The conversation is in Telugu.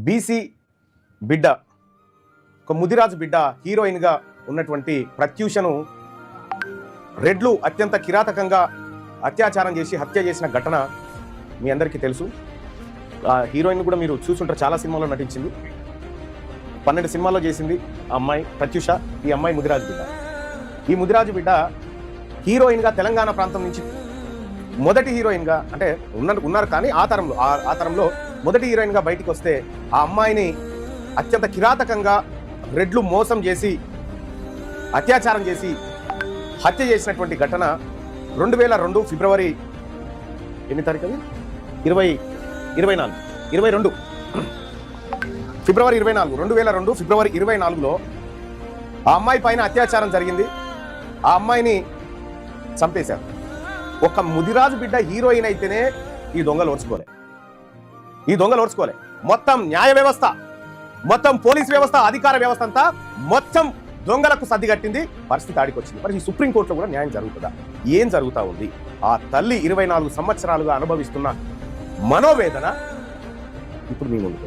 బీసీ బిడ్డ, ఒక ముదిరాజు బిడ్డ హీరోయిన్గా ఉన్నటువంటి ప్రత్యూషను రెడ్లు అత్యంత కిరాతకంగా అత్యాచారం చేసి హత్య చేసిన ఘటన మీ అందరికీ తెలుసు. ఆ హీరోయిన్ కూడా మీరు చూసుంటారు, చాలా సినిమాల్లో నటించింది. 12 సినిమాల్లో చేసింది ఆ అమ్మాయి ప్రత్యూష. ఈ అమ్మాయి ముదిరాజు బిడ్డ. ఈ ముదిరాజు బిడ్డ హీరోయిన్గా తెలంగాణ ప్రాంతం నుంచి మొదటి హీరోయిన్గా, అంటే ఉన్నారు కానీ ఆ తరంలో మొదటి హీరోయిన్గా బయటికి వస్తే ఆ అమ్మాయిని అత్యంత కిరాతకంగా రెడ్లు మోసం చేసి అత్యాచారం చేసి హత్య చేసినటువంటి ఘటన 2002 ఫిబ్రవరి ఎన్ని తారీఖు అది 22 ఫిబ్రవరి 2002 ఫిబ్రవరి 24లో ఆ అమ్మాయి పైన అత్యాచారం జరిగింది. ఆ అమ్మాయిని చంపేశారు. ఒక ముదిరాజు బిడ్డ హీరోయిన్ అయితేనే ఈ దొంగలు ఓర్చుకోలే. మొత్తం న్యాయ వ్యవస్థ, మొత్తం పోలీస్ వ్యవస్థ, అధికార వ్యవస్థ అంతా మొత్తం దొంగలకు సర్దిగట్టింది. పరిస్థితి ఆడికొచ్చింది. మరి ఈ సుప్రీంకోర్టులో కూడా న్యాయం జరుగుతుందా? ఏం జరుగుతా ఉంది? ఆ తల్లి 24 సంవత్సరాలుగా అనుభవిస్తున్న మనోవేదన ఇప్పుడు మీ ముందుకు వస్తుంది.